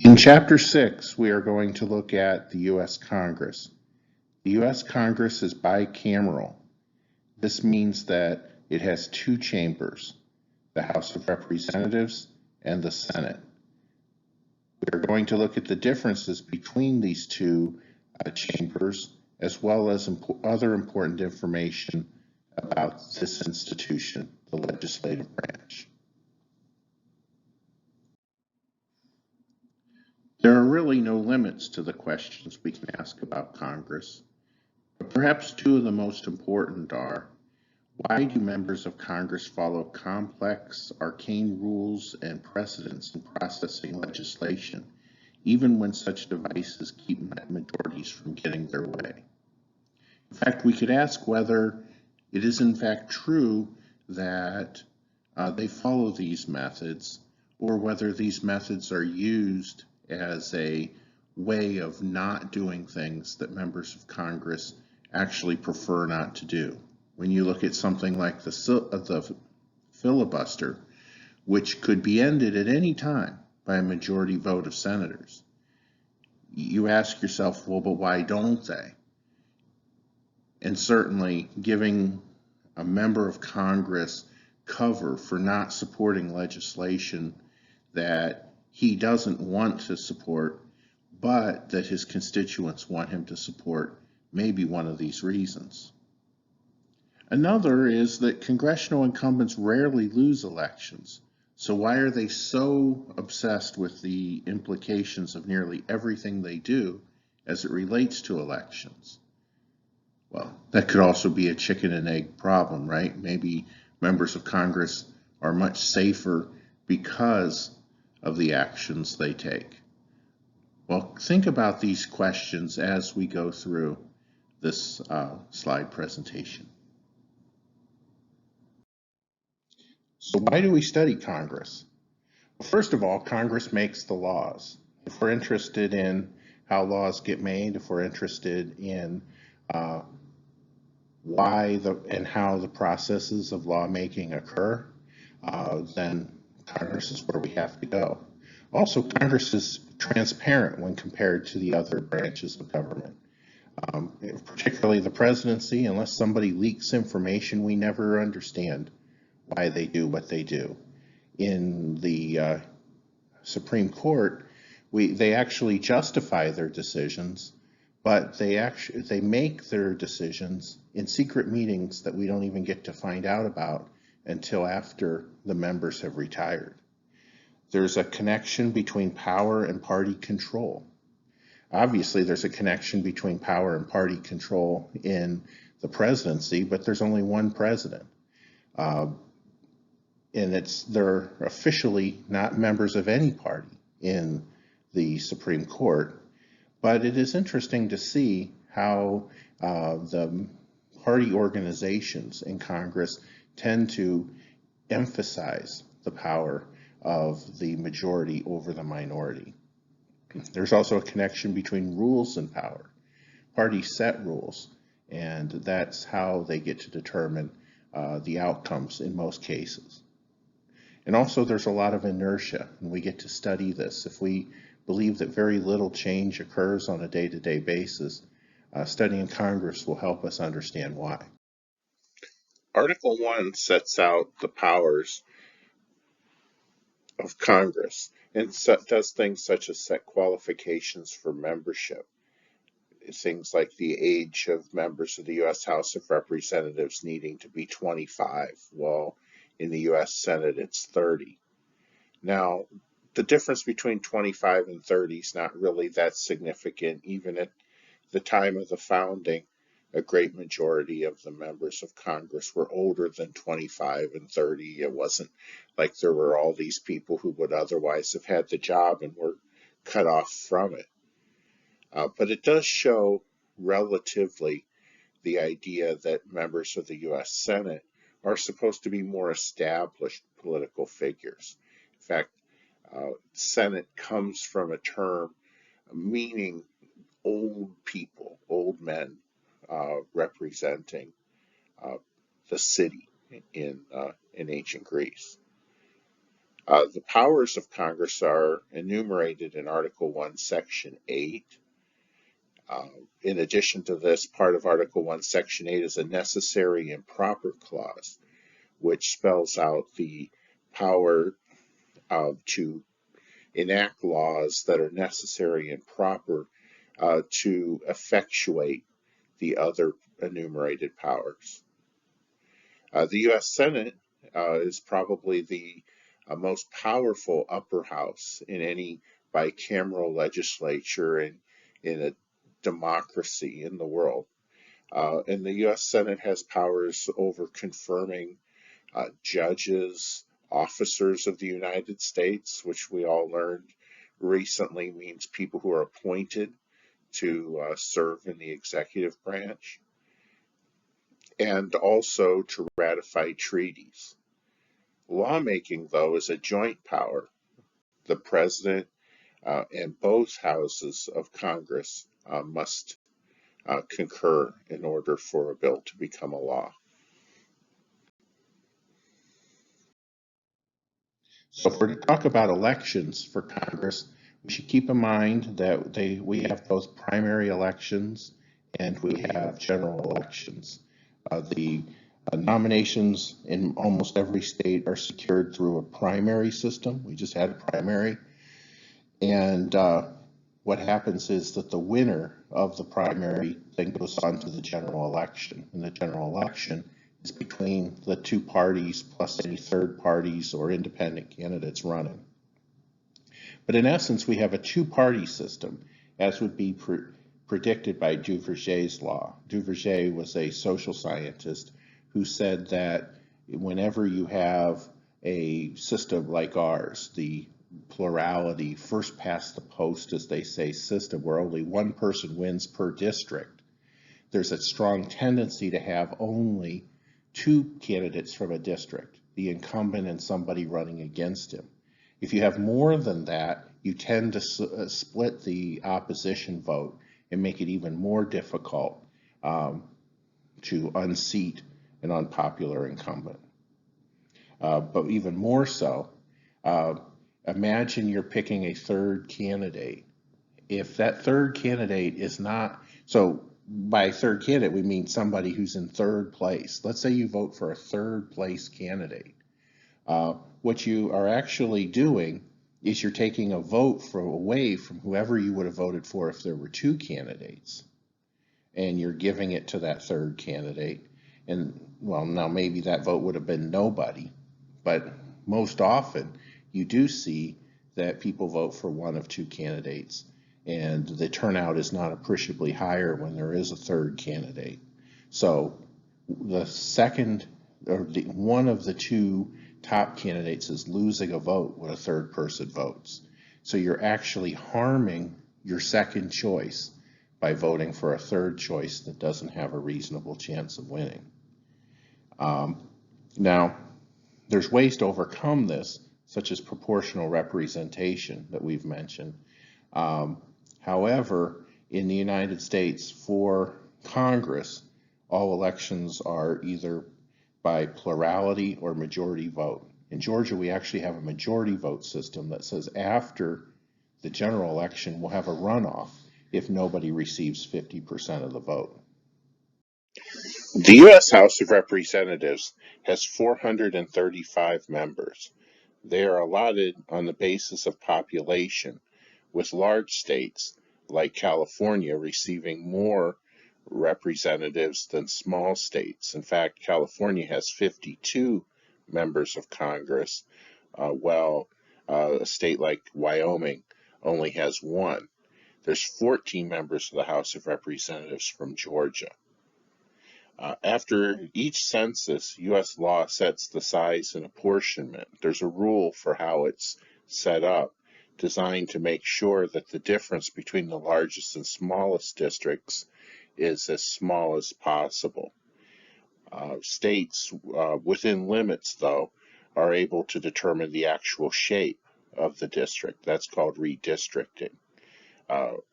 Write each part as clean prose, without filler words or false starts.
In Chapter 6, we are going to look at the U.S. Congress. The U.S. Congress is bicameral. This means that it has two chambers, the House of Representatives and the Senate. We are going to look at the differences between these two chambers, as well as other important information about this institution, the legislative branch. There are really no limits to the questions we can ask about Congress, but perhaps two of the most important are: why do members of Congress follow complex, arcane rules and precedents in processing legislation, even when such devices keep majorities from getting their way? In fact, we could ask whether it is in fact true that they follow these methods, or whether these methods are used as a way of not doing things that members of Congress actually prefer not to do. When you look at something like the filibuster, which could be ended at any time by a majority vote of senators, you ask yourself, well, but why don't they? And certainly giving a member of Congress cover for not supporting legislation that he doesn't want to support, but that his constituents want him to support, may be one of these reasons. Another is that congressional incumbents rarely lose elections. So why are they so obsessed with the implications of nearly everything they do as it relates to elections? Well, that could also be a chicken and egg problem, right? Maybe members of Congress are much safer because of the actions they take. Well, think about these questions as we go through this slide presentation. So why do we study Congress? Well, first of all, Congress makes the laws. If we're interested in how laws get made, if we're interested in why and how the processes of lawmaking occur, then Congress is where we have to go. Also, Congress is transparent when compared to the other branches of government. Particularly the presidency, unless somebody leaks information, we never understand why they do what they do. In the Supreme Court, they actually justify their decisions, but they make their decisions in secret meetings that we don't even get to find out about until after the members have retired. There's a connection between power and party control. Obviously, there's a connection between power and party control in the presidency, but there's only one president. And they're officially not members of any party in the Supreme Court. But it is interesting to see how the party organizations in Congress tend to emphasize the power of the majority over the minority. There's also a connection between rules and power. Parties set rules, and that's how they get to determine the outcomes in most cases. And also there's a lot of inertia, and we get to study this. If we believe that very little change occurs on a day-to-day basis, studying Congress will help us understand why. Article 1 sets out the powers of Congress and does things such as set qualifications for membership. Things like the age of members of the U.S. House of Representatives needing to be 25, while in the U.S. Senate it's 30. Now, the difference between 25 and 30 is not really that significant. Even at the time of the founding, a great majority of the members of Congress were older than 25 and 30. It wasn't like there were all these people who would otherwise have had the job and were cut off from it. But it does show relatively the idea that members of the U.S. Senate are supposed to be more established political figures. In fact, Senate comes from a term meaning old people, old men representing the city in ancient Greece. The powers of Congress are enumerated in Article 1, Section 8. In addition to this, part of Article 1, Section 8 is a necessary and proper clause, which spells out the power to enact laws that are necessary and proper to effectuate the other enumerated powers. The U.S. Senate is probably the most powerful upper house in any bicameral legislature in a democracy in the world. And the U.S. Senate has powers over confirming judges, officers of the United States, which we all learned recently means people who are appointed to serve in the executive branch, and also to ratify treaties. Lawmaking, though, is a joint power. The president and both houses of Congress must concur in order for a bill to become a law. So if we're to talk about elections for Congress, we should keep in mind that we have both primary elections and we have general elections. The nominations in almost every state are secured through a primary system. We just had a primary. And what happens is that the winner of the primary then goes on to the general election. And the general election is between the two parties plus any third parties or independent candidates running. But in essence, we have a two-party system, as would be predicted by Duverger's law. Duverger was a social scientist who said that whenever you have a system like ours, the plurality, first past the post, as they say, system, where only one person wins per district, there's a strong tendency to have only two candidates from a district, the incumbent and somebody running against him. If you have more than that, you tend to split the opposition vote and make it even more difficult to unseat an unpopular incumbent. But even more so, imagine you're picking a third candidate. If that third candidate is not, so by third candidate, we mean somebody who's in third place. Let's say you vote for a third place candidate. What you are actually doing is you're taking a vote away from whoever you would have voted for if there were two candidates, and you're giving it to that third candidate. And well, now maybe that vote would have been nobody, but most often you do see that people vote for one of two candidates, and the turnout is not appreciably higher when there is a third candidate. So the second, or one of the two top candidates is losing a vote when a third person votes. So you're actually harming your second choice by voting for a third choice that doesn't have a reasonable chance of winning. Now, there's ways to overcome this, such as proportional representation that we've mentioned. However, in the United States, for Congress, all elections are either by plurality or majority vote. In Georgia, we actually have a majority vote system that says after the general election, we'll have a runoff if nobody receives 50% of the vote. The U.S. House of Representatives has 435 members. They are allotted on the basis of population, with large states like California receiving more representatives than small states. In fact, California has 52 members of Congress, while a state like Wyoming only has one. There's 14 members of the House of Representatives from Georgia. After each census, U.S. law sets the size and apportionment. There's a rule for how it's set up, designed to make sure that the difference between the largest and smallest districts is as small as possible. States within limits, though, are able to determine the actual shape of the district. That's called redistricting.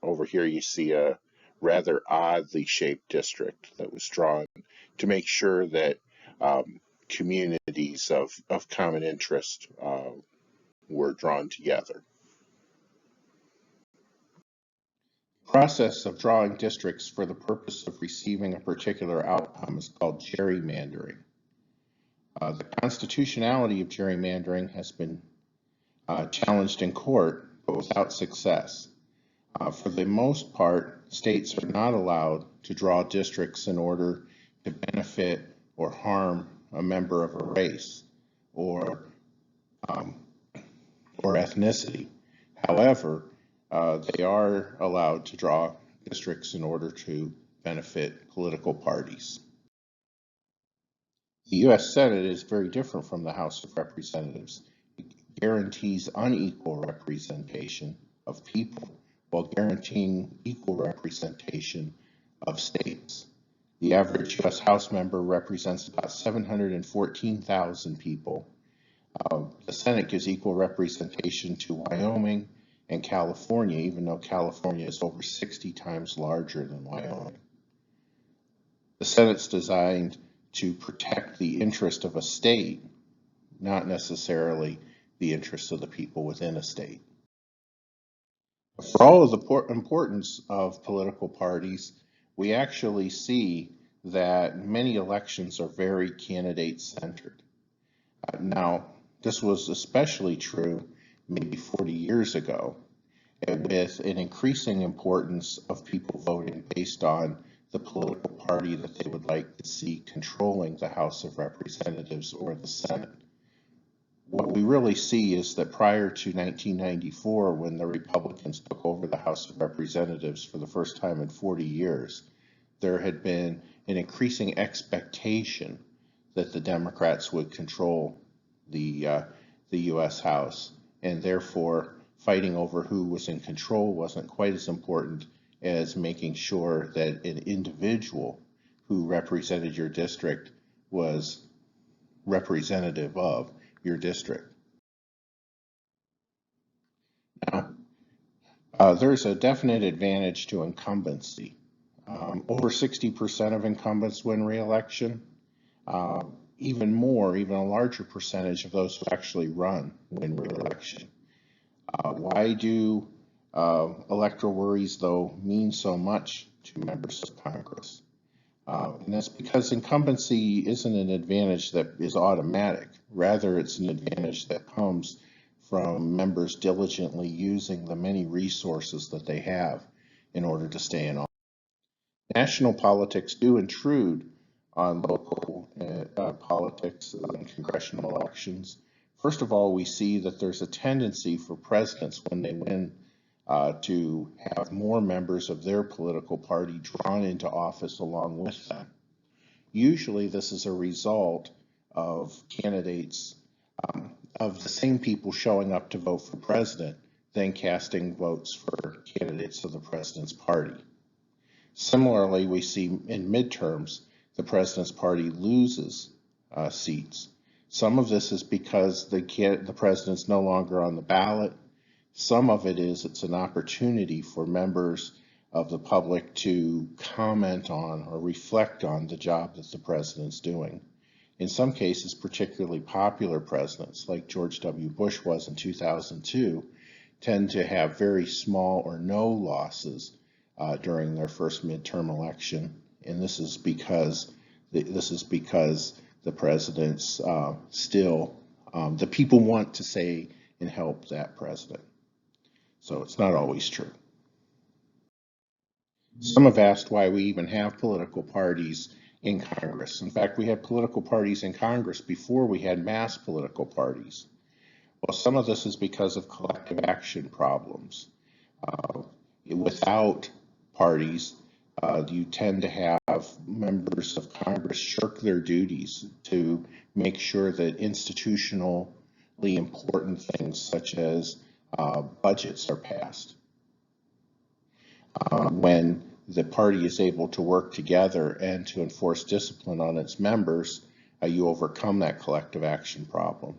Over here you see a rather oddly shaped district that was drawn to make sure that communities of common interest were drawn together. The process of drawing districts for the purpose of receiving a particular outcome is called gerrymandering. The constitutionality of gerrymandering has been challenged in court, but without success. For the most part, states are not allowed to draw districts in order to benefit or harm a member of a race or ethnicity. However, they are allowed to draw districts in order to benefit political parties. The U.S. Senate is very different from the House of Representatives. It guarantees unequal representation of people while guaranteeing equal representation of states. The average U.S. House member represents about 714,000 people. The Senate gives equal representation to Wyoming and California, even though California is over 60 times larger than Wyoming. The Senate's designed to protect the interest of a state, not necessarily the interest of the people within a state. For all of the importance of political parties, we actually see that many elections are very candidate-centered. Now, this was especially true maybe 40 years ago, with an increasing importance of people voting based on the political party that they would like to see controlling the House of Representatives or the Senate. What we really see is that prior to 1994, when the Republicans took over the House of Representatives for the first time in 40 years, there had been an increasing expectation that the Democrats would control the U.S. House, and therefore fighting over who was in control wasn't quite as important as making sure that an individual who represented your district was representative of your district. Now, there's a definite advantage to incumbency. Over 60% of incumbents win re-election. Even a larger percentage of those who actually run win re-election. Why do electoral worries, though, mean so much to members of Congress? And that's because incumbency isn't an advantage that is automatic. Rather, it's an advantage that comes from members diligently using the many resources that they have in order to stay in office. National politics do intrude on local politics and congressional elections. First of all, we see that there's a tendency for presidents, when they win, to have more members of their political party drawn into office along with them. Usually this is a result of candidates, of the same people showing up to vote for president, then casting votes for candidates of the president's party. Similarly, we see in midterms, the president's party loses seats. Some of this is because the president's no longer on the ballot. Some of it is it's an opportunity for members of the public to comment on or reflect on the job that the president's doing. In some cases, particularly popular presidents, like George W. Bush was in 2002, tend to have very small or no losses during their first midterm election, and this is because the president's still, the people want to say and help that president. So it's not always true. Some have asked why we even have political parties in Congress. In fact, we had political parties in Congress before we had mass political parties. Well, some of this is because of collective action problems. Without parties, you tend to have members of Congress shirk their duties to make sure that institutionally important things such as budgets are passed. When the party is able to work together and to enforce discipline on its members, you overcome that collective action problem.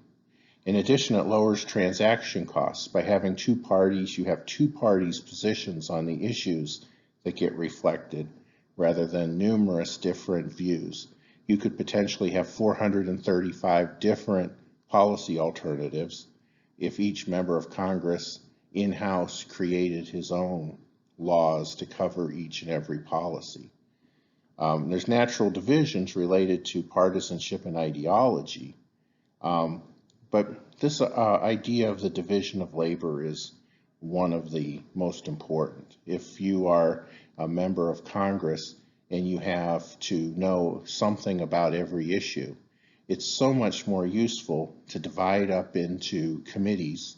In addition, it lowers transaction costs. By having two parties, you have two parties' positions on the issues that get reflected rather than numerous different views. You could potentially have 435 different policy alternatives if each member of Congress in-house created his own laws to cover each and every policy. There's natural divisions related to partisanship and ideology, but this idea of the division of labor is one of the most important. If you are a member of Congress and you have to know something about every issue, it's so much more useful to divide up into committees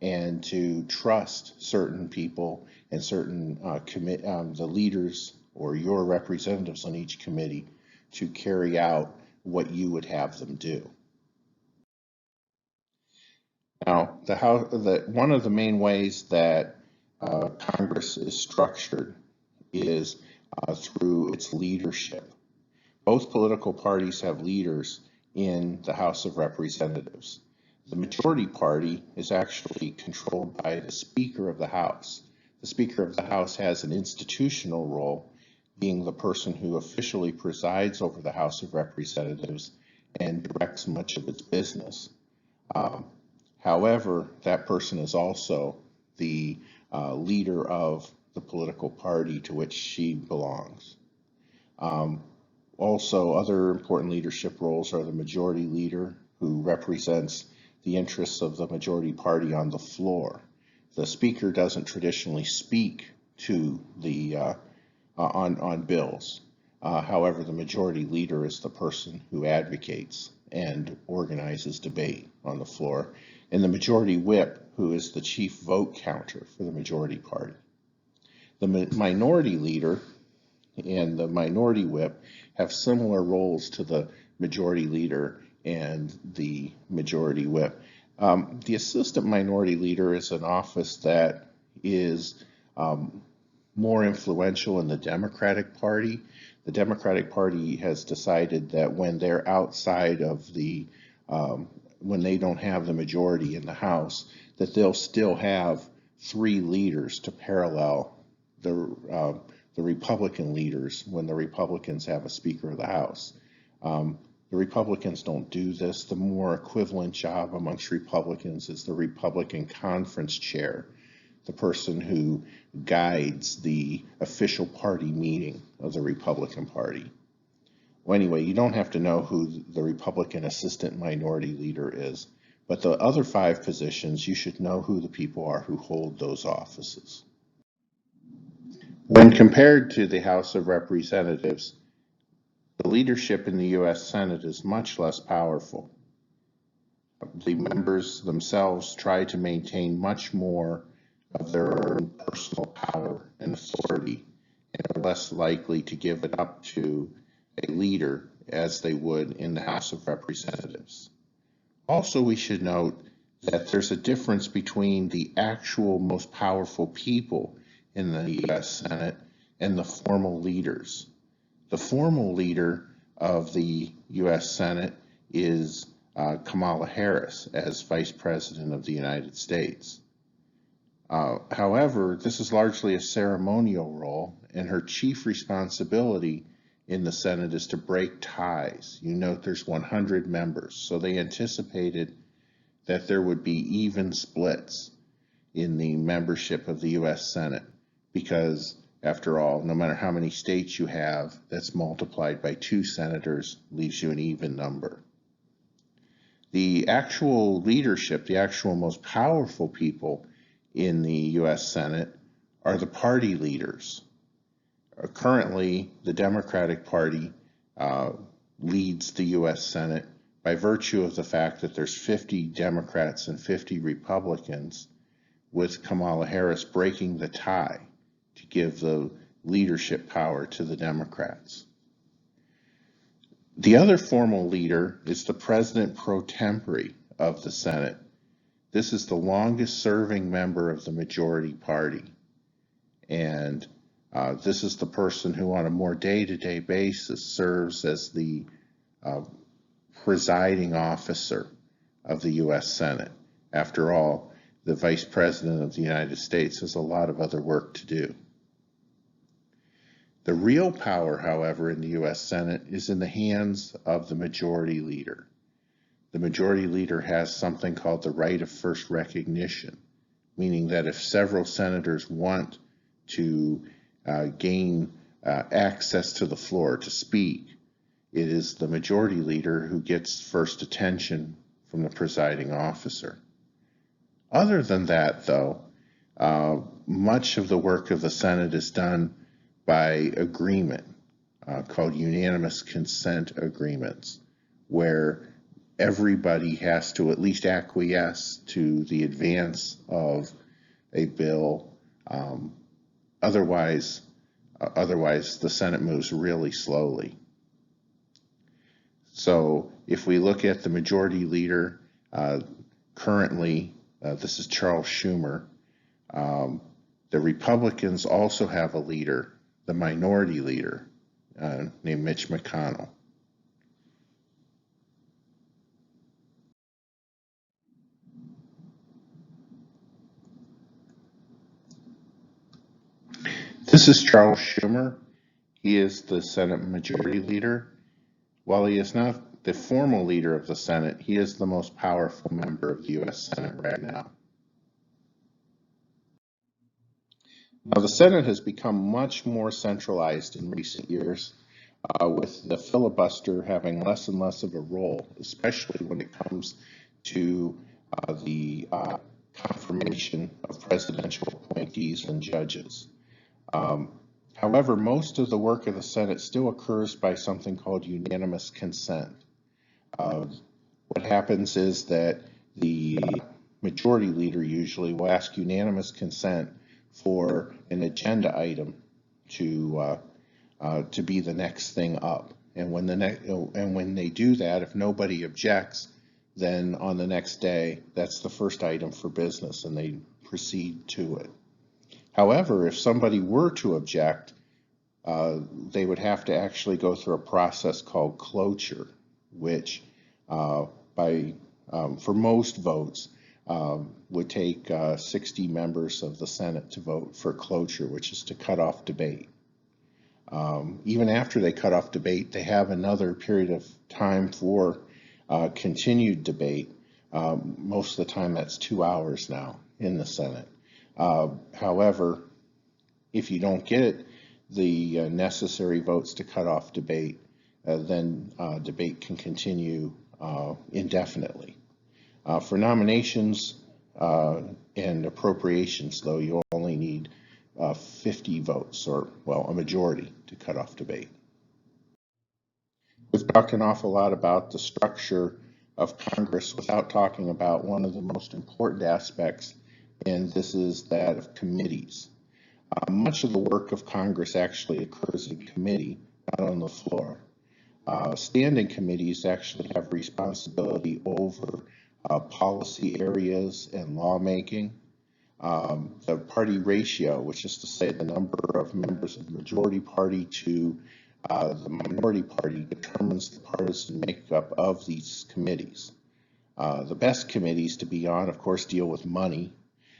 and to trust certain people and certain the leaders or your representatives on each committee to carry out what you would have them do. Now, one of the main ways that Congress is structured is through its leadership. Both political parties have leaders in the House of Representatives. The majority party is actually controlled by the Speaker of the House. The Speaker of the House has an institutional role, being the person who officially presides over the House of Representatives and directs much of its business. However, that person is also the leader of the political party to which she belongs. Also, other important leadership roles are the majority leader, who represents the interests of the majority party on the floor. The speaker doesn't traditionally speak to the on bills. However, the majority leader is the person who advocates and organizes debate on the floor, and the majority whip, who is the chief vote counter for the majority party. The minority leader and the minority whip have similar roles to the majority leader and the majority whip. The assistant minority leader is an office that is more influential in the Democratic Party. The Democratic Party has decided that when they're outside of the, when they don't have the majority in the House, that they'll still have 3 leaders to parallel the Republican leaders when the Republicans have a Speaker of the House. The Republicans don't do this. The more equivalent job amongst Republicans is the Republican conference chair, the person who guides the official party meeting of the Republican Party. Well, anyway, you don't have to know who the Republican assistant minority leader is, but the other 5 positions, you should know who the people are who hold those offices. When compared to the House of Representatives, the leadership in the U.S. Senate is much less powerful. The members themselves try to maintain much more of their own personal power and authority, and are less likely to give it up to a leader as they would in the House of Representatives. Also, we should note that there's a difference between the actual most powerful people in the U.S. Senate and the formal leaders. The formal leader of the U.S. Senate is Kamala Harris as Vice President of the United States. However, this is largely a ceremonial role, and her chief responsibility in the Senate is to break ties. You note there's 100 members, so they anticipated that there would be even splits in the membership of the U.S. Senate, because after all, no matter how many states you have, that's multiplied by 2 senators leaves you an even number. The actual leadership, the actual most powerful people in the U.S. Senate are the party leaders. Currently, the Democratic Party leads the U.S. Senate by virtue of the fact that there's 50 Democrats and 50 Republicans, with Kamala Harris breaking the tie to give the leadership power to the Democrats. The other formal leader is the President pro tempore of the Senate. This is the longest serving member of the majority party, and this is the person who on a more day-to-day basis serves as the presiding officer of the U.S. Senate. After all, the Vice President of the United States has a lot of other work to do. The real power, however, in the U.S. Senate is in the hands of the majority leader. the majority leader has something called the right of first recognition, meaning that if several senators want to gain access to the floor to speak, it is the majority leader who gets first attention from the presiding officer. Other than that, though, much of the work of the Senate is done by agreement, called unanimous consent agreements, where everybody has to at least acquiesce to the advance of a bill. Otherwise, the Senate moves really slowly. So if we look at the majority leader, currently, this is Charles Schumer. The Republicans also have a leader, the minority leader, named Mitch McConnell. This is Charles Schumer. He is the Senate Majority Leader. While he is not the formal leader of the Senate, he is the most powerful member of the U.S. Senate right now. Now, the Senate has become much more centralized in recent years, with the filibuster having less and less of a role, especially when it comes to the confirmation of presidential appointees and judges. However, most of the work of the Senate still occurs by something called unanimous consent. What happens is that the majority leader usually will ask unanimous consent for an agenda item to be the next thing up. And when they do that, if nobody objects, then on the next day, that's the first item for business, and they proceed to it. However, if somebody were to object, they would have to actually go through a process called cloture, which for most votes would take 60 members of the Senate to vote for cloture, which is to cut off debate. Even after they cut off debate, they have another period of time for continued debate. Most of the time that's 2 hours now in the Senate. However, if you don't get the necessary votes to cut off debate, then debate can continue indefinitely. For nominations and appropriations, though, you'll only need 50 votes, or, well, a majority to cut off debate. We've talked an awful lot about the structure of Congress without talking about one of the most important aspects, and this is that of committees. Much of the work of Congress actually occurs in committee, not on the floor. Standing committees actually have responsibility over policy areas and lawmaking. The party ratio, which is to say the number of members of the majority party to the minority party, determines the partisan makeup of these committees. The best committees to be on, of course, deal with money,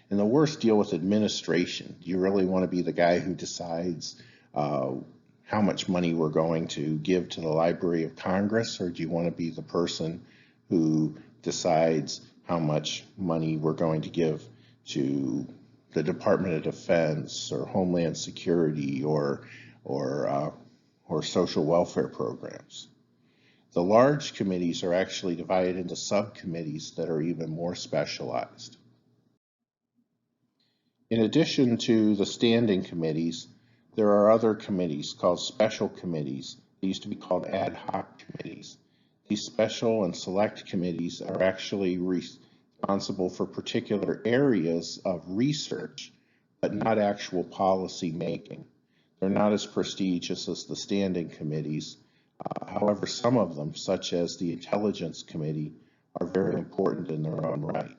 and the worst deal with administration. Do you really want to be the guy who decides how much money we're going to give to the Library of Congress, or do you want to be the person who decides how much money we're going to give to the Department of Defense or Homeland Security or social welfare programs? The large committees are actually divided into subcommittees that are even more specialized. In addition to the standing committees, there are other committees called special committees. They used to be called ad hoc committees. These special and select committees are actually responsible for particular areas of research, but not actual policy making. They're not as prestigious as the standing committees. However, some of them, such as the Intelligence Committee, are very important in their own right.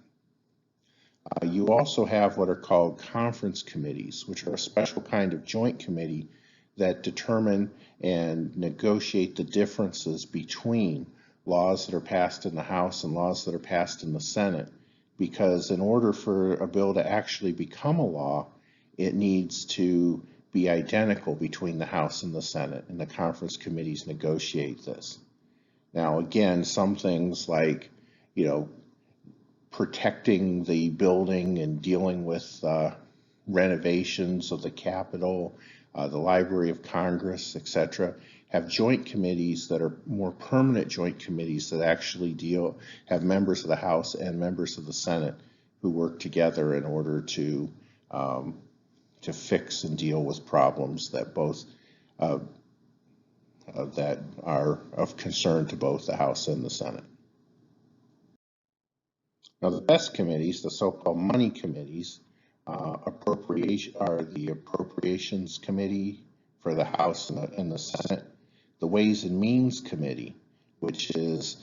You also have what are called conference committees, which are a special kind of joint committee that determine and negotiate the differences between laws that are passed in the House and laws that are passed in the Senate, because in order for a bill to actually become a law, it needs to be identical between the House and the Senate, and the conference committees negotiate this. Now, again, some things like you know, protecting the building and dealing with renovations of the Capitol, the Library of Congress, etc., have joint committees that are more permanent joint committees that actually have members of the House and members of the Senate who work together in order to fix and deal with problems that that are of concern to both the House and the Senate. Now, the best committees, the so-called money committees, are the Appropriations Committee for the House and the Senate, the Ways and Means Committee, which is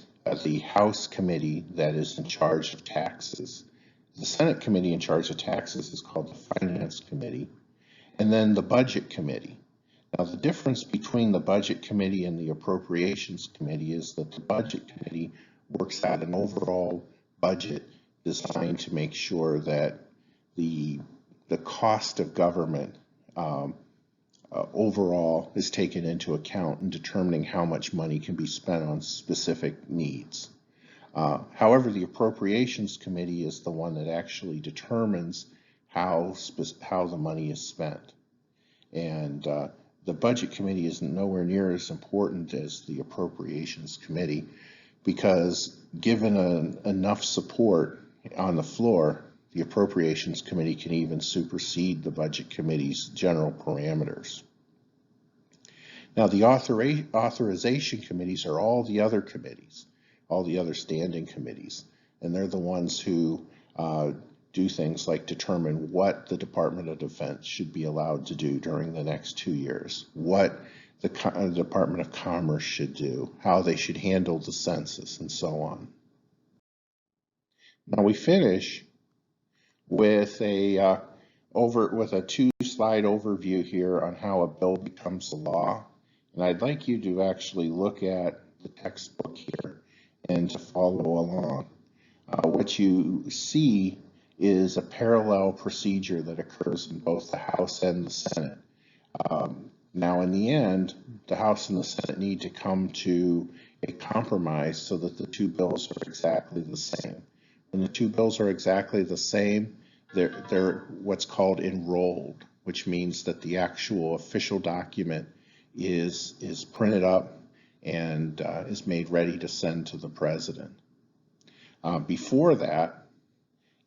the House committee that is in charge of taxes. The Senate committee in charge of taxes is called the Finance Committee, and then the Budget Committee. Now, the difference between the Budget Committee and the Appropriations Committee is that the Budget Committee works out an overall budget designed to make sure that the cost of government overall is taken into account in determining how much money can be spent on specific needs. However, the Appropriations Committee is the one that actually determines how the money is spent. And the Budget Committee is nowhere near as important as the Appropriations Committee, because given enough support on the floor, the Appropriations Committee can even supersede the Budget Committee's general parameters. Now, the authorization committees are all the other committees, all the other standing committees, and they're the ones who do things like determine what the Department of Defense should be allowed to do during the next 2 years, what the Department of Commerce should do, how they should handle the census, and so on. Now we finish with a two-slide overview here on how a bill becomes a law, and I'd like you to actually look at the textbook here and to follow along. What you see is a parallel procedure that occurs in both the House and the Senate. Now, in the end, the House and the Senate need to come to a compromise so that the two bills are exactly the same. When the two bills are exactly the same, they're what's called enrolled, which means that the actual official document is printed up and is made ready to send to the president. Before that,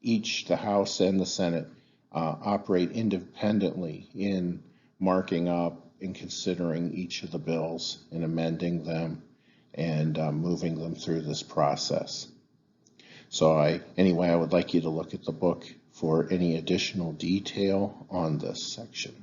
the House and the Senate operate independently in marking up and considering each of the bills and amending them and moving them through this process. So anyway, I would like you to look at the book for any additional detail on this section.